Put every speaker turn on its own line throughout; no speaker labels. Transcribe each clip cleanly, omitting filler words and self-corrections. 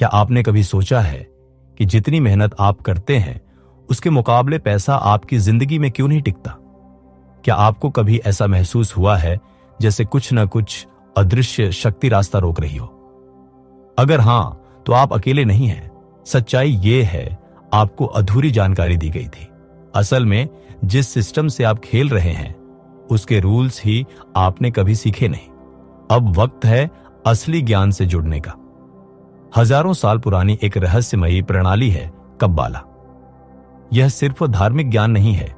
क्या आपने कभी सोचा है कि जितनी मेहनत आप करते हैं उसके मुकाबले पैसा आपकी जिंदगी में क्यों नहीं टिकता? क्या आपको कभी ऐसा महसूस हुआ है जैसे कुछ न कुछ अदृश्य शक्ति रास्ता रोक रही हो? अगर हां, तो आप अकेले नहीं हैं। सच्चाई ये है, आपको अधूरी जानकारी दी गई थी। असल में जिस सिस्टम से आप खेल रहे हैं उसके रूल्स ही आपने कभी सीखे नहीं। अब वक्त है असली ज्ञान से जुड़ने का। हजारों साल पुरानी एक रहस्यमयी प्रणाली है कब्बाला। यह सिर्फ धार्मिक ज्ञान नहीं है,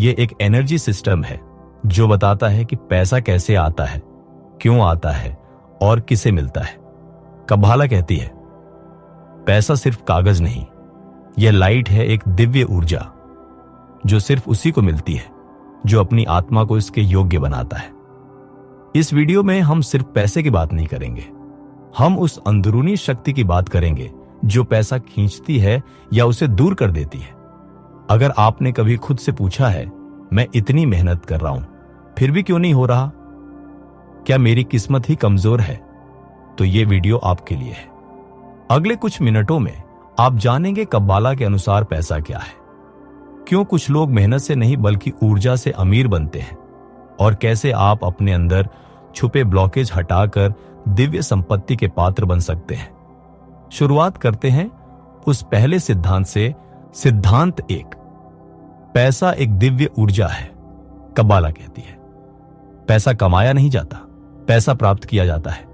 यह एक एनर्जी सिस्टम है जो बताता है कि पैसा कैसे आता है, क्यों आता है और किसे मिलता है। कब्बाला कहती है, पैसा सिर्फ कागज नहीं, यह लाइट है, एक दिव्य ऊर्जा जो सिर्फ उसी को मिलती है जो अपनी आत्मा को इसके योग्य बनाता है। इस वीडियो में हम सिर्फ पैसे की बात नहीं करेंगे, हम उस अंदरूनी शक्ति की बात करेंगे जो पैसा खींचती है या उसे दूर कर देती है। अगर आपने कभी खुद से पूछा है, मैं इतनी मेहनत कर रहा हूं फिर भी क्यों नहीं हो रहा, क्या मेरी किस्मत ही कमजोर है, तो यह वीडियो आपके लिए है। अगले कुछ मिनटों में आप जानेंगे कब्बाला के अनुसार पैसा क्या है, क्यों कुछ लोग मेहनत से नहीं बल्कि ऊर्जा से अमीर बनते हैं, और कैसे आप अपने अंदर छुपे ब्लॉकेज हटाकर दिव्य संपत्ति के पात्र बन सकते हैं। शुरुआत करते हैं उस पहले सिद्धांत से। सिद्धांत 1, पैसा एक दिव्य ऊर्जा है। कब्बाला कहती है, पैसा कमाया नहीं जाता, पैसा प्राप्त किया जाता है।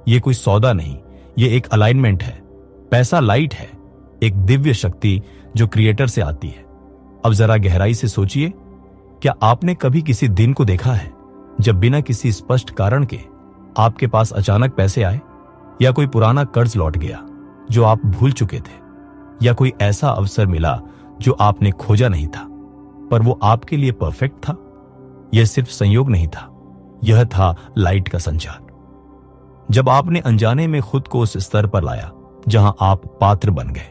यह कोई सौदा नहीं, यह एक अलाइनमेंट है। पैसा लाइट है, एक दिव्य शक्ति जो क्रिएटर से आती है। अब जरा गहराई से सोचिए, क्या आपने कभी किसी दिन को देखा है जब बिना किसी स्पष्ट कारण के आपके पास अचानक पैसे आए, या कोई पुराना कर्ज लौट गया जो आप भूल चुके थे, या कोई ऐसा अवसर मिला जो आपने खोजा नहीं था पर वो आपके लिए परफेक्ट था? यह सिर्फ संयोग नहीं था, यह था लाइट का संचार। जब आपने अनजाने में खुद को उस स्तर पर लाया जहां आप पात्र बन गए।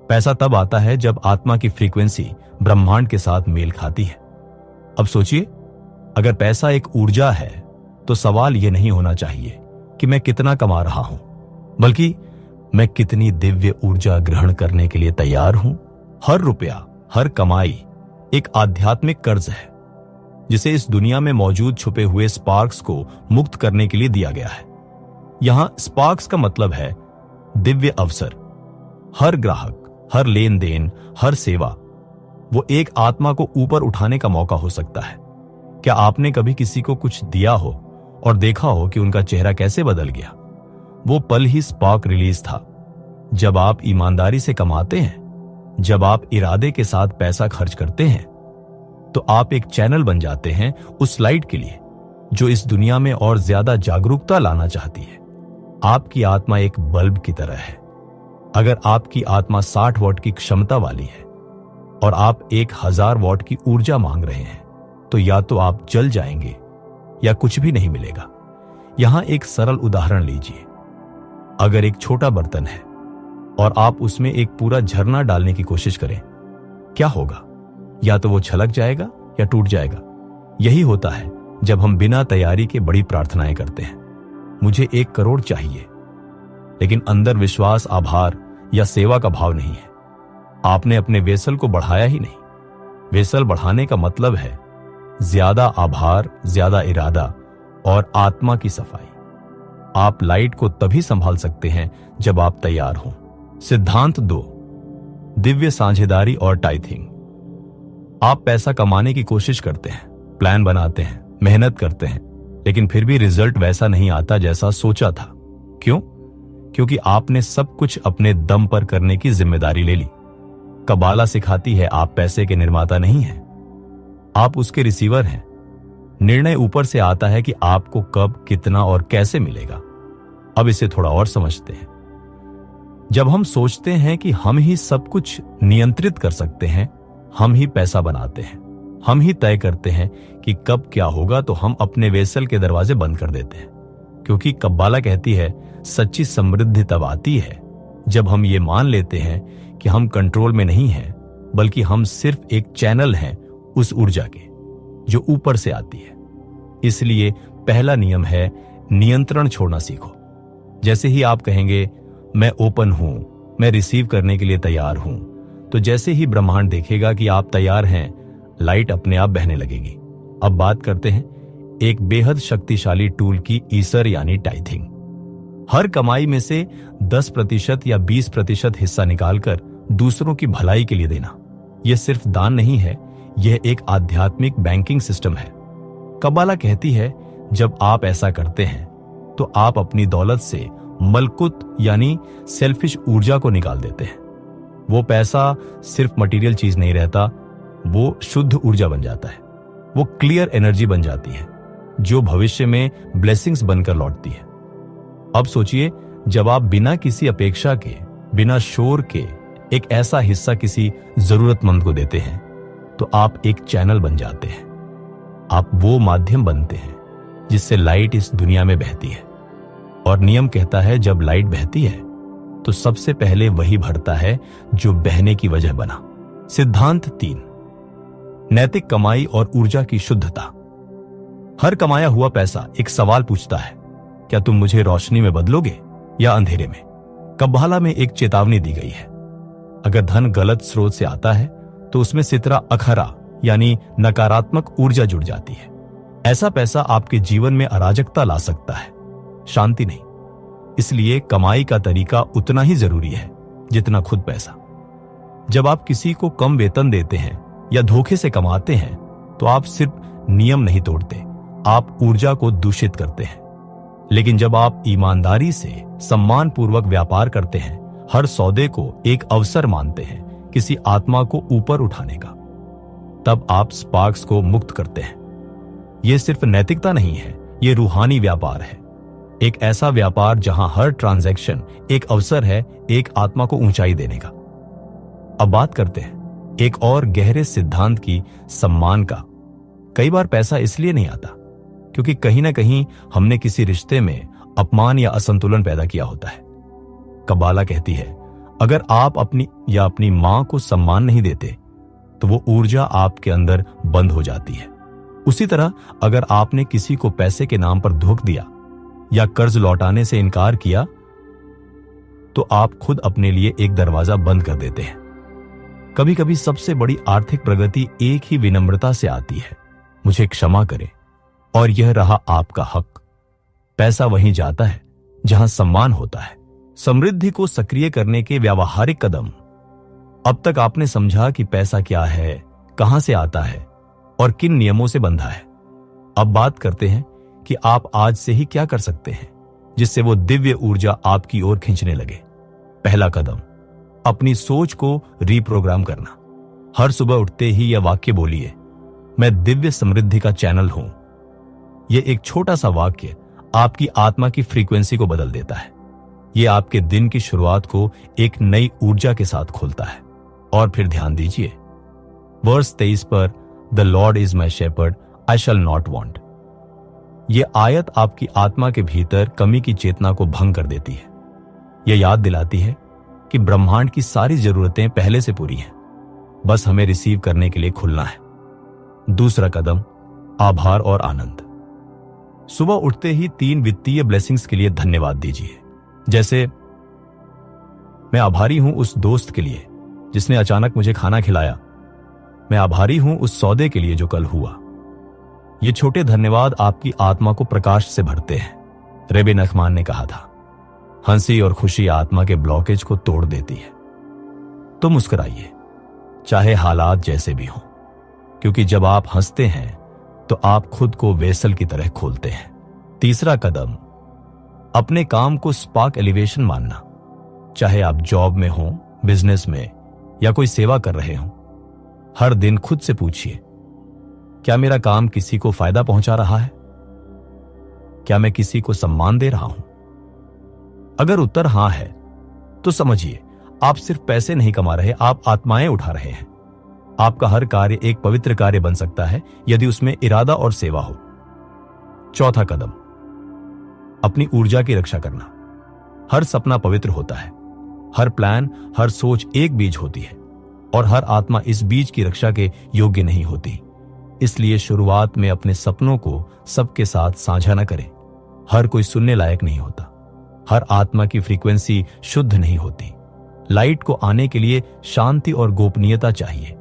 पैसा तब आता है जब आत्मा की फ्रीक्वेंसी ब्रह्मांड के साथ मेल खाती है। अब सोचिए, अगर पैसा एक ऊर्जा है तो सवाल यह नहीं होना चाहिए कि मैं कितना कमा रहा हूं, बल्कि मैं कितनी दिव्य ऊर्जा ग्रहण करने के लिए तैयार हूं। हर रुपया, हर कमाई एक आध्यात्मिक कर्ज है जिसे इस दुनिया में मौजूद छुपे हुए स्पार्क्स को मुक्त करने के लिए दिया गया है। यहां स्पार्क्स का मतलब है दिव्य अवसर। हर ग्राहक, हर लेन देन, हर सेवा, वो एक आत्मा को ऊपर उठाने का मौका हो सकता है। क्या आपने कभी किसी को कुछ दिया हो और देखा हो कि उनका चेहरा कैसे बदल गया? वो पल ही स्पार्क रिलीज था। जब आप ईमानदारी से कमाते हैं, जब आप इरादे के साथ पैसा खर्च करते हैं, तो आप एक चैनल बन जाते हैं उस लाइट के लिए जो इस दुनिया में और ज्यादा जागरूकता लाना चाहती है। आपकी आत्मा एक बल्ब की तरह है। अगर आपकी आत्मा 60 वॉट की क्षमता वाली है और आप 1000 वॉट की ऊर्जा मांग रहे हैं, तो या तो आप जल जाएंगे या कुछ भी नहीं मिलेगा। यहां एक सरल उदाहरण लीजिए। अगर एक छोटा बर्तन है और आप उसमें एक पूरा झरना डालने की कोशिश करें, क्या होगा? या तो वो छलक जाएगा या टूट जाएगा। यही होता है जब हम बिना तैयारी के बड़ी प्रार्थनाएं करते हैं, मुझे 1 करोड़ चाहिए, लेकिन अंदर विश्वास, आभार या सेवा का भाव नहीं है। आपने अपने वेसल को बढ़ाया ही नहीं। वेसल बढ़ाने का मतलब है ज्यादा आभार, ज्यादा इरादा और आत्मा की सफाई। आप लाइट को तभी संभाल सकते हैं जब आप तैयार हों। सिद्धांत 2, दिव्य साझेदारी और टाइथिंग। आप पैसा कमाने की कोशिश करते हैं, प्लान बनाते हैं, मेहनत करते हैं, लेकिन फिर भी रिजल्ट वैसा नहीं आता जैसा सोचा था। क्यों? क्योंकि आपने सब कुछ अपने दम पर करने की जिम्मेदारी ले ली। कब्बाला सिखाती है आप पैसे के निर्माता नहीं हैं, आप उसके रिसीवर हैं। निर्णय ऊपर से आता है कि आपको कब, कितना और कैसे मिलेगा। अब इसे थोड़ा और समझते हैं। जब हम सोचते हैं कि हम ही सब कुछ नियंत्रित कर सकते हैं, हम ही पैसा बनाते हैं, हम ही तय करते हैं कि कब क्या होगा, तो हम अपने वेसल के दरवाजे बंद कर देते हैं। क्योंकि कब्बाला कहती है सच्ची समृद्धि तब आती है जब हम ये मान लेते हैं कि हम कंट्रोल में नहीं हैं, बल्कि हम सिर्फ एक चैनल हैं उस ऊर्जा के जो ऊपर से आती है। इसलिए पहला नियम है नियंत्रण छोड़ना सीखो। जैसे ही आप कहेंगे मैं ओपन हूं, मैं रिसीव करने के लिए तैयार हूं, तो जैसे ही ब्रह्मांड देखेगा कि आप तैयार हैं, लाइट अपने आप बहने लगेगी। अब बात करते हैं एक बेहद शक्तिशाली टूल की, ईसर यानी टाइथिंग। हर कमाई में से 10% या 20% हिस्सा निकालकर दूसरों की भलाई के लिए देना। यह सिर्फ दान नहीं है, यह एक आध्यात्मिक बैंकिंग सिस्टम है। कब्बाला कहती है जब आप ऐसा करते हैं तो आप अपनी दौलत से मलकुत यानी सेल्फिश ऊर्जा को निकाल देते हैं। वो पैसा सिर्फ मटेरियल चीज नहीं रहता, वो शुद्ध ऊर्जा बन जाता है। वो क्लियर एनर्जी बन जाती है जो भविष्य में ब्लेसिंग्स बनकर लौटती है। अब सोचिए, जब आप बिना किसी अपेक्षा के, बिना शोर के एक ऐसा हिस्सा किसी जरूरतमंद को देते हैं तो आप एक चैनल बन जाते हैं। आप वो माध्यम बनते हैं जिससे लाइट इस दुनिया में बहती है। और नियम कहता है जब लाइट बहती है तो सबसे पहले वही भरता है जो बहने की वजह बना। सिद्धांत 3, नैतिक कमाई और ऊर्जा की शुद्धता। हर कमाया हुआ पैसा एक सवाल पूछता है, क्या तुम मुझे रोशनी में बदलोगे या अंधेरे में? कब्बाला में एक चेतावनी दी गई है, अगर धन गलत स्रोत से आता है तो उसमें सितरा अखरा यानी नकारात्मक ऊर्जा जुड़ जाती है। ऐसा पैसा आपके जीवन में अराजकता ला सकता है, शांति नहीं। इसलिए कमाई का तरीका उतना ही जरूरी है जितना खुद पैसा। जब आप किसी को कम वेतन देते हैं या धोखे से कमाते हैं तो आप सिर्फ नियम नहीं तोड़ते, आप ऊर्जा को दूषित करते हैं। लेकिन जब आप ईमानदारी से सम्मानपूर्वक व्यापार करते हैं, हर सौदे को एक अवसर मानते हैं किसी आत्मा को ऊपर उठाने का, तब आप स्पार्क्स को मुक्त करते हैं। यह सिर्फ नैतिकता नहीं है, यह रूहानी व्यापार है। एक ऐसा व्यापार जहां हर ट्रांजैक्शन एक अवसर है एक आत्मा को ऊंचाई देने का। अब बात करते हैं एक और गहरे सिद्धांत की, सम्मान का। कई बार पैसा इसलिए नहीं आता क्योंकि कहीं ना कहीं हमने किसी रिश्ते में अपमान या असंतुलन पैदा किया होता है। कब्बाला कहती है अगर आप अपनी मां को सम्मान नहीं देते तो वो ऊर्जा आपके अंदर बंद हो जाती है। उसी तरह अगर आपने किसी को पैसे के नाम पर धोखा दिया या कर्ज लौटाने से इनकार किया तो आप खुद अपने लिए एक दरवाजा बंद कर देते हैं। कभी कभी सबसे बड़ी आर्थिक प्रगति एक ही विनम्रता से आती है, मुझे क्षमा करें, और यह रहा आपका हक। पैसा वहीं जाता है जहां सम्मान होता है। समृद्धि को सक्रिय करने के व्यावहारिक कदम। अब तक आपने समझा कि पैसा क्या है, कहां से आता है और किन नियमों से बंधा है। अब बात करते हैं कि आप आज से ही क्या कर सकते हैं जिससे वो दिव्य ऊर्जा आपकी ओर खींचने लगे। पहला कदम, अपनी सोच को रीप्रोग्राम करना। हर सुबह उठते ही यह वाक्य बोलिए, मैं दिव्य समृद्धि का चैनल हूं। यह एक छोटा सा वाक्य आपकी आत्मा की फ्रीक्वेंसी को बदल देता है। यह आपके दिन की शुरुआत को एक नई ऊर्जा के साथ खोलता है। और फिर ध्यान दीजिए वर्स 23 पर, the Lord is my shepherd, I shall not want. यह आयत आपकी आत्मा के भीतर कमी की चेतना को भंग कर देती है। यह याद दिलाती है कि ब्रह्मांड की सारी जरूरतें पहले से पूरी हैं, बस हमें रिसीव करने के लिए खुलना है। दूसरा कदम, आभार और आनंद। सुबह उठते ही 3 वित्तीय ब्लेसिंग्स के लिए धन्यवाद दीजिए। जैसे, मैं आभारी हूं उस दोस्त के लिए जिसने अचानक मुझे खाना खिलाया। मैं आभारी हूं उस सौदे के लिए जो कल हुआ। ये छोटे धन्यवाद आपकी आत्मा को प्रकाश से भरते हैं। रेबे नखमान ने कहा था, हंसी और खुशी आत्मा के ब्लॉकेज को तोड़ देती है। तो मुस्कुराइए, चाहे हालात जैसे भी हों, क्योंकि जब आप हंसते हैं तो आप खुद को वेसल की तरह खोलते हैं। तीसरा कदम, अपने काम को स्पार्क एलिवेशन मानना। चाहे आप जॉब में हो, बिजनेस में या कोई सेवा कर रहे हो, हर दिन खुद से पूछिए, क्या मेरा काम किसी को फायदा पहुंचा रहा है? क्या मैं किसी को सम्मान दे रहा हूं? अगर उत्तर हां है तो समझिए आप सिर्फ पैसे नहीं कमा रहे, आप आत्माएं उठा रहे हैं। आपका हर कार्य एक पवित्र कार्य बन सकता है यदि उसमें इरादा और सेवा हो। चौथा कदम, अपनी ऊर्जा की रक्षा करना। हर सपना पवित्र होता है, हर प्लान, हर सोच एक बीज होती है और हर आत्मा इस बीज की रक्षा के योग्य नहीं होती। इसलिए शुरुआत में अपने सपनों को सबके साथ साझा न करें। हर कोई सुनने लायक नहीं होता, हर आत्मा की फ्रीक्वेंसी शुद्ध नहीं होती। लाइट को आने के लिए शांति और गोपनीयता चाहिए।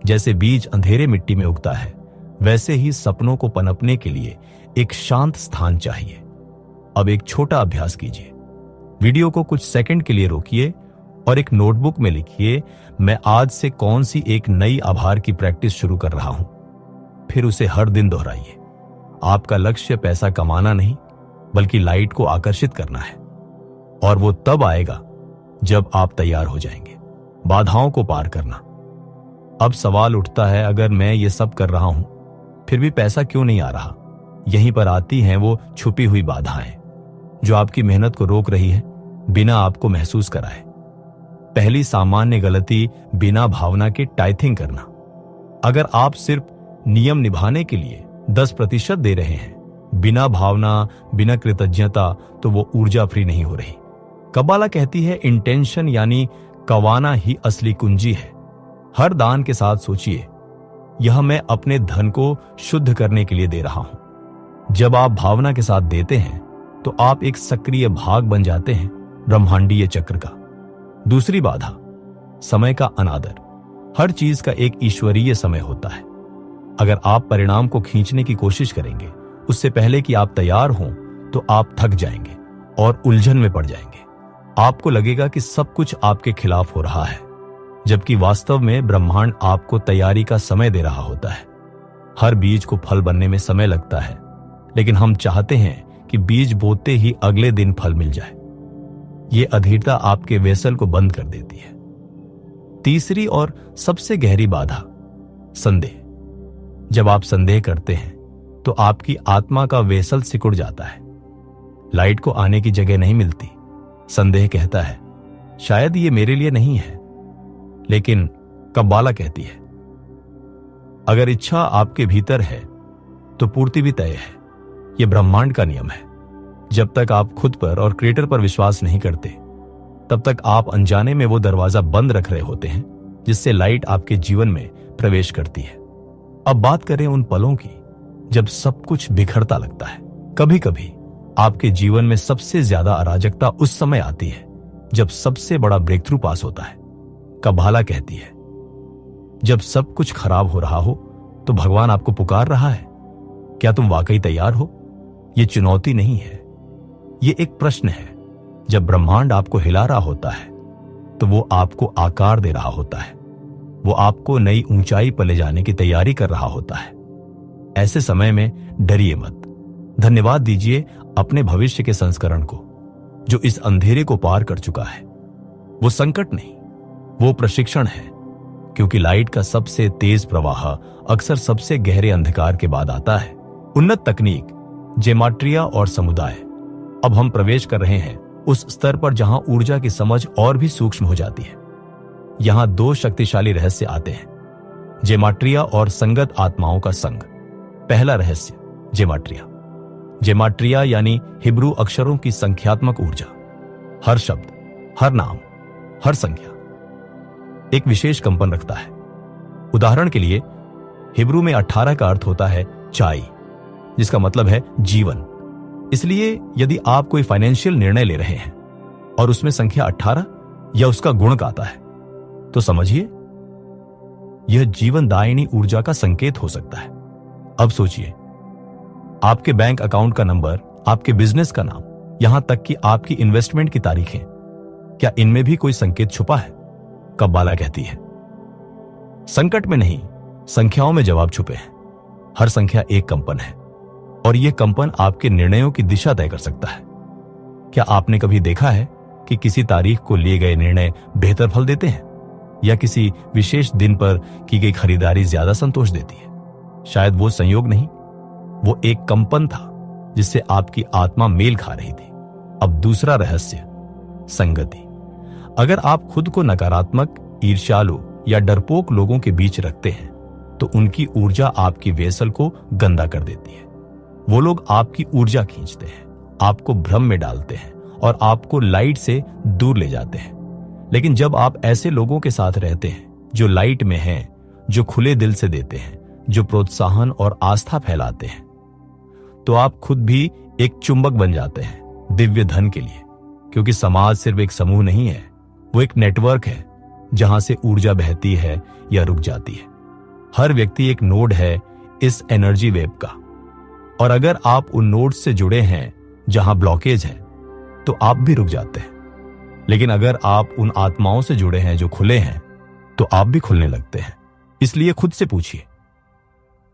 जैसे बीज अंधेरे मिट्टी में उगता है, वैसे ही सपनों को पनपने के लिए एक शांत स्थान चाहिए। अब एक छोटा अभ्यास कीजिए। वीडियो को कुछ सेकंड के लिए रोकिए और एक नोटबुक में लिखिए, मैं आज से कौन सी एक नई आभार की प्रैक्टिस शुरू कर रहा हूं। फिर उसे हर दिन दोहराइए। आपका लक्ष्य पैसा कमाना नहीं, बल्कि लाइट को आकर्षित करना है। और वो तब आएगा जब आप तैयार हो जाएंगे। बाधाओं को पार करना। अब सवाल उठता है, अगर मैं ये सब कर रहा हूं फिर भी पैसा क्यों नहीं आ रहा? यहीं पर आती हैं वो छुपी हुई बाधाएं जो आपकी मेहनत को रोक रही है, बिना आपको महसूस कराए। पहली सामान्य गलती बिना भावना के टाइथिंग करना। अगर आप सिर्फ नियम निभाने के लिए 10% दे रहे हैं, बिना भावना, बिना कृतज्ञता, तो वो ऊर्जा फ्री नहीं हो रही। कब्बाला कहती है, इंटेंशन यानी कवाना ही असली कुंजी है। हर दान के साथ सोचिए, यह मैं अपने धन को शुद्ध करने के लिए दे रहा हूं। जब आप भावना के साथ देते हैं तो आप एक सक्रिय भाग बन जाते हैं ब्रह्मांडीय चक्र का। दूसरी बाधा, समय का अनादर। हर चीज का एक ईश्वरीय समय होता है। अगर आप परिणाम को खींचने की कोशिश करेंगे उससे पहले कि आप तैयार हों, तो आप थक जाएंगे और उलझन में पड़ जाएंगे। आपको लगेगा कि सब कुछ आपके खिलाफ हो रहा है, जबकि वास्तव में ब्रह्मांड आपको तैयारी का समय दे रहा होता है। हर बीज को फल बनने में समय लगता है, लेकिन हम चाहते हैं कि बीज बोते ही अगले दिन फल मिल जाए। ये अधीरता आपके वेसल को बंद कर देती है। तीसरी और सबसे गहरी बाधा, संदेह। जब आप संदेह करते हैं तो आपकी आत्मा का वेसल सिकुड़ जाता है। लाइट को आने की जगह नहीं मिलती। संदेह कहता है, शायद ये मेरे लिए नहीं है। लेकिन कब्बाला कहती है, अगर इच्छा आपके भीतर है तो पूर्ति भी तय है। यह ब्रह्मांड का नियम है। जब तक आप खुद पर और क्रिएटर पर विश्वास नहीं करते, तब तक आप अनजाने में वो दरवाजा बंद रख रहे होते हैं जिससे लाइट आपके जीवन में प्रवेश करती है। अब बात करें उन पलों की जब सब कुछ बिखरता लगता है। कभी कभी आपके जीवन में सबसे ज्यादा अराजकता उस समय आती है जब सबसे बड़ा ब्रेक थ्रू पास होता है। कब्बाला कहती है, जब सब कुछ खराब हो रहा हो तो भगवान आपको पुकार रहा है। क्या तुम वाकई तैयार हो? यह चुनौती नहीं है, यह एक प्रश्न है। जब ब्रह्मांड आपको हिला रहा होता है तो वो आपको आकार दे रहा होता है। वो आपको नई ऊंचाई पर ले जाने की तैयारी कर रहा होता है। ऐसे समय में डरिए मत। धन्यवाद दीजिए अपने भविष्य के संस्करण को जो इस अंधेरे को पार कर चुका है। वो संकट नहीं, वो प्रशिक्षण है, क्योंकि लाइट का सबसे तेज प्रवाह अक्सर सबसे गहरे अंधकार के बाद आता है। उन्नत तकनीक, जेमाट्रिया और समुदाय। अब हम प्रवेश कर रहे हैं उस स्तर पर जहां ऊर्जा की समझ और भी सूक्ष्म हो जाती है। यहां दो शक्तिशाली रहस्य आते हैं, जेमाट्रिया और संगत आत्माओं का संग। पहला रहस्य, जेमाट्रिया। जेमाट्रिया यानी हिब्रू अक्षरों की संख्यात्मक ऊर्जा। हर शब्द, हर नाम, हर संख्या एक विशेष कंपन रखता है। उदाहरण के लिए, हिब्रू में 18 का अर्थ होता है चाई, जिसका मतलब है जीवन। इसलिए यदि आप कोई फाइनेंशियल निर्णय ले रहे हैं और उसमें संख्या 18 या उसका गुणक आता है, तो समझिए यह जीवनदायिनी ऊर्जा का संकेत हो सकता है। अब सोचिए, आपके बैंक अकाउंट का नंबर, आपके बिजनेस का नाम, यहां तक कि आपकी इन्वेस्टमेंट की तारीखें, क्या इनमें भी कोई संकेत छुपा है? कब्बाला कहती है, संकट में नहीं, संख्याओं में जवाब छुपे हैं। हर संख्या एक कंपन है और यह कंपन आपके निर्णयों की दिशा तय कर सकता है। क्या आपने कभी देखा है कि किसी तारीख को लिए गए निर्णय बेहतर फल देते हैं या किसी विशेष दिन पर की गई खरीदारी ज्यादा संतोष देती है? शायद वो संयोग नहीं, वो एक कंपन था जिससे आपकी आत्मा मेल खा रही थी। अब दूसरा रहस्य, संगति। अगर आप खुद को नकारात्मक, ईर्ष्यालु या डरपोक लोगों के बीच रखते हैं तो उनकी ऊर्जा आपकी वेसल को गंदा कर देती है। वो लोग आपकी ऊर्जा खींचते हैं, आपको भ्रम में डालते हैं और आपको लाइट से दूर ले जाते हैं। लेकिन जब आप ऐसे लोगों के साथ रहते हैं जो लाइट में हैं, जो खुले दिल से देते हैं, जो प्रोत्साहन और आस्था फैलाते हैं, तो आप खुद भी एक चुंबक बन जाते हैं दिव्य धन के लिए। क्योंकि समाज सिर्फ एक समूह नहीं है, वो एक नेटवर्क है जहां से ऊर्जा बहती है या रुक जाती है। हर व्यक्ति एक नोड है इस एनर्जी वेव का, और अगर आप उन नोड्स से जुड़े हैं जहां ब्लॉकेज है तो आप भी रुक जाते हैं। लेकिन अगर आप उन आत्माओं से जुड़े हैं जो खुले हैं तो आप भी खुलने लगते हैं। इसलिए खुद से पूछिए,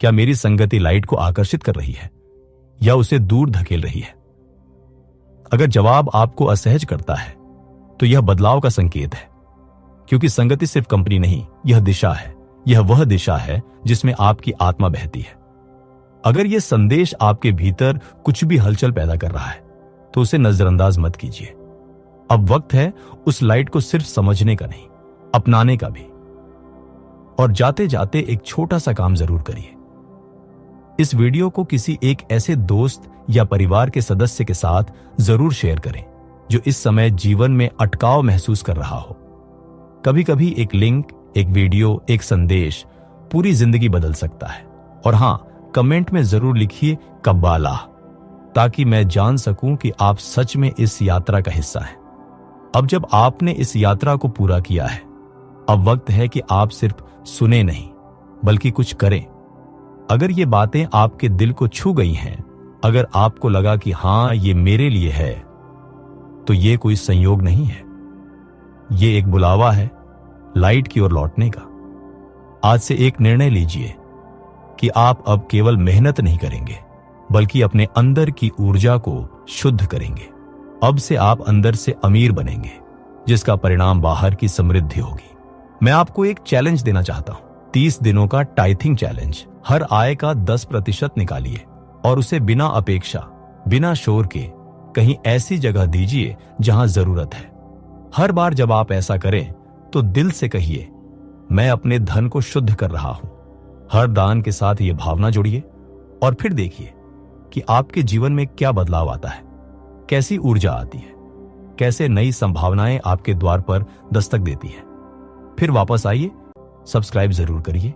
क्या मेरी संगति लाइट को आकर्षित कर रही है या उसे दूर धकेल रही है? अगर जवाब आपको असहज करता है तो यह बदलाव का संकेत है, क्योंकि संगति सिर्फ कंपनी नहीं, यह दिशा है। यह वह दिशा है जिसमें आपकी आत्मा बहती है। अगर यह संदेश आपके भीतर कुछ भी हलचल पैदा कर रहा है तो उसे नजरअंदाज मत कीजिए। अब वक्त है उस लाइट को सिर्फ समझने का नहीं, अपनाने का भी। और जाते जाते एक छोटा सा काम जरूर करिए। इस वीडियो को किसी एक ऐसे दोस्त या परिवार के सदस्य के साथ जरूर शेयर करें जो इस समय जीवन में अटकाव महसूस कर रहा हो। कभी कभी एक लिंक, एक वीडियो, एक संदेश पूरी जिंदगी बदल सकता है। और हां, कमेंट में जरूर लिखिए कब्बाला, ताकि मैं जान सकूं कि आप सच में इस यात्रा का हिस्सा हैं। अब जब आपने इस यात्रा को पूरा किया है, अब वक्त है कि आप सिर्फ सुने नहीं बल्कि कुछ करें। अगर ये बातें आपके दिल को छू गई हैं, अगर आपको लगा कि हां ये मेरे लिए है, तो ये कोई संयोग नहीं है, ये एक बुलावा है लाइट की ओर लौटने का। आज से एक निर्णय लीजिए कि आप अब केवल मेहनत नहीं करेंगे बल्कि अपने अंदर की ऊर्जा को शुद्ध करेंगे। अब से आप अंदर से अमीर बनेंगे, जिसका परिणाम बाहर की समृद्धि होगी। मैं आपको एक चैलेंज देना चाहता हूं, 30 दिनों का टाइथिंग चैलेंज। हर आय का 10% निकालिए और उसे बिना अपेक्षा, बिना शोर के कहीं ऐसी जगह दीजिए जहां जरूरत है। हर बार जब आप ऐसा करें तो दिल से कहिए, मैं अपने धन को शुद्ध कर रहा हूं। हर दान के साथ यह भावना जोड़िए और फिर देखिए कि आपके जीवन में क्या बदलाव आता है, कैसी ऊर्जा आती है, कैसे नई संभावनाएं आपके द्वार पर दस्तक देती है। फिर वापस आइए, सब्सक्राइब जरूर करिए